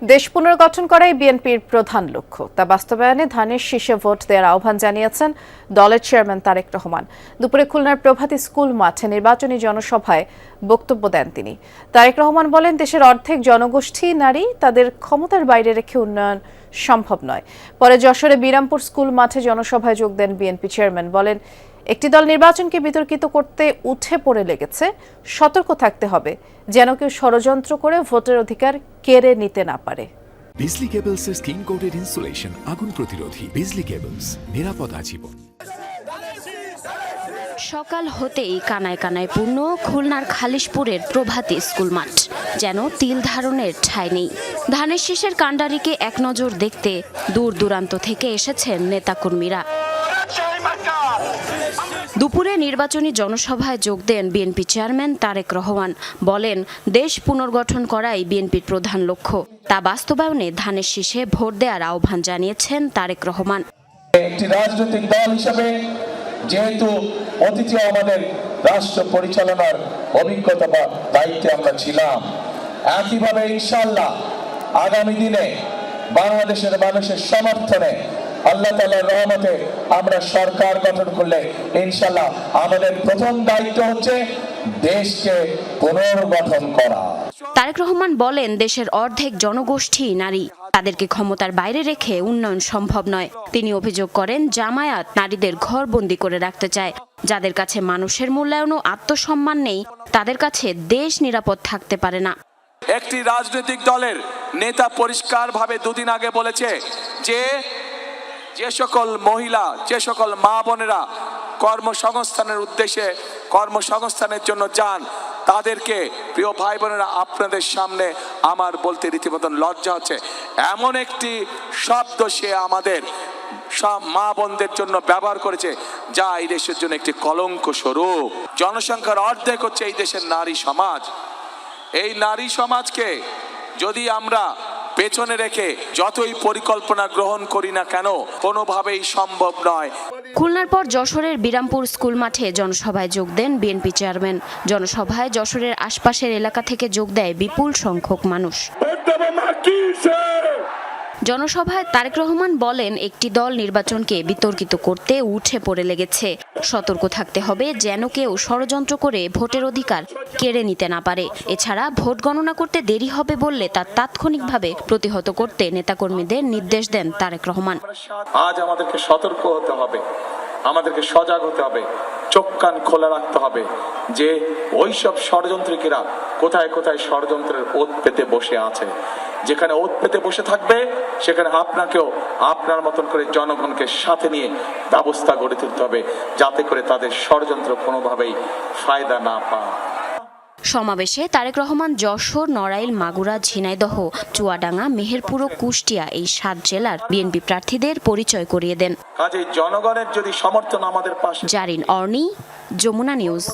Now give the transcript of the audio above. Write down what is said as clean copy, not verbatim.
দেশ পুনর্গঠন করাই বিএনপির প্রধান লক্ষ্য, তা বাস্তবায়নে ধানের শীষে ভোট দেওয়ার আহ্বান জানিয়েছেন দলের চেয়ারম্যান তারেক রহমান। দুপুরে খুলনার প্রভাতী স্কুল মাঠে নির্বাচনী জনসভায় বক্তব্য দেন তিনি। তারেক রহমান বলেন, দেশের অর্ধেক জনগোষ্ঠী নারী, তাদের ক্ষমতার বাইরে রেখে উন্নয়ন সম্ভব নয়। পরে যশোরে বিরামপুর স্কুল মাঠে জনসভায় যোগ দেন বিএনপি চেয়ারম্যান। বলেন, একটি দল নির্বাচনকে বিতর্কিত করতে উঠে পড়ে লেগেছে, সতর্ক থাকতে হবে যেন কেউ ষড়যন্ত্র করে ভোটের অধিকার কেড়ে নিতে না পারে। বিজলি কেবলসের স্কিন কোটেড ইনসুলেশন আগুন প্রতিরোধী। বিজলি কেবলস, নিরাপদ আজীবন। সকাল হতেই কানায় কানায় পূর্ণ খুলনার খালিশপুরের প্রভাতী স্কুল মাঠ, যেন তিল ধারণের ঠাঁই নেই। ধানের শীষের কাণ্ডারিকে এক নজর দেখতে দূর দূরান্ত থেকে এসেছেন নেতাকর্মীরা। দুপুরে নির্বাচনী জনসভায় যোগ দেন বিএনপি চেয়ারম্যান তারেক রহমান। বলেন, দেশ পুনর্গঠন করাই বিএনপির প্রধান লক্ষ্য, তা বাস্তবায়নে ধানের শীষে ভোট দেওয়ার আহ্বান জানিয়েছেন তারেক রহমান। একটি রাজনৈতিক দল হিসেবে যেহেতু অতীতে আমাদের রাষ্ট্র পরিচালনার অভিজ্ঞতা বা দায়িত্বে আমরা ছিলাম, একইভাবে ইনশাআল্লাহ আগামী দিনে বাংলাদেশের মানুষের সমর্থনে আল্লাহ তাআলার রহমতে আমরা সরকার গঠন করলে ইনশাআল্লাহ আমাদের প্রথম দায়িত্ব হচ্ছে দেশকে পুনর্গঠন করা। তারেক রহমান বলেন, দেশের অর্ধেক জনগোষ্ঠী নারী, তাদেরকে ক্ষমতার বাইরে রেখে উন্নয়ন সম্ভব নয়। তিনি অভিযোগ করেন, জামায়াত নারীদের ঘরবন্দি করে রাখতে চায়। যাদের কাছে মানুষের মূল্যায়ন ও আত্মসম্মান নেই, তাদের কাছে দেশ নিরাপদ থাকতে পারে না। একটি রাজনৈতিক দলের নেতা পরিষ্কারভাবে দুদিন আগে বলেছে যে সকল মহিলা, যে সকল মা বোনেরা কর্মসংস্থানের উদ্দেশ্যে কর্মসংস্থানের জন্য যান, তাদেরকে প্রিয় ভাই বোনেরা, আপনাদের সামনে আমার বলতে রীতিমতন লজ্জা হচ্ছে, এমন একটি শব্দ সে আমাদের সব মা বোনদের জন্য ব্যবহার করেছে যা এই দেশের জন্য একটি কলঙ্ক স্বরূপ। জনসংখ্যার অর্ধেক হচ্ছে এই দেশের নারী সমাজ। এই নারী সমাজকে যদি আমরা পেছনে রেখে যতই পরিকল্পনা গ্রহণ করি না কেন, কোনোভাবেই সম্ভব নয়। খুলনার পর যশোরের বিরামপুর স্কুল মাঠে জনসভায় যোগ দেন বিএনপি চেয়ারম্যান। জনসভায় যশোরের আশপাশের এলাকা থেকে যোগ দেয় বিপুল সংখ্যক মানুষ। জনসভায় তারেক রহমান বলেন, একটি দল নির্বাচনকে বিতর্কিত করতে উঠে পড়ে লেগেছে, সতর্ক থাকতে হবে যেন কেউ ষড়যন্ত্র করে ভোটের অধিকার কেড়ে নিতে না পারে। এছাড়া ভোট গণনা করতে দেরি হবে বললে তা তাৎক্ষণিকভাবে প্রতিহত করতে নেতাকর্মীদের নির্দেশ দেন তারেক রহমান। আজ আমাদেরকে সতর্ক হতে হবে, আমাদেরকে সজাগ হতে হবে, চোখ কান খোলা রাখতে হবে যে ওইসব ষড়যন্ত্রীরা কোথায় কোথায় ষড়যন্ত্রের ওত পেতে বসে আছে। যেখানে ওত পেতে বসে থাকবে, সেখানে আপনাকেও আপনার মতন করে জনগণকে সাথে নিয়ে ব্যবস্থা গড়ে তুলতে হবে, যাতে করে তাদের ষড়যন্ত্র কোনোভাবেই ফায়দা না পায়। সমাবেশে তারেক রহমান যশোর, নড়াইল, মাগুরা, ঝিনাইদহ, চুয়াডাঙ্গা, মেহেরপুর ও কুষ্টিয়া এই 7 জেলার বিএনপি প্রার্থীদের পরিচয় করিয়ে দেন। কাজেই জনগণের যদি সমর্থন আমাদের পাশে। জারিন অর্নি, যমুনা নিউজ।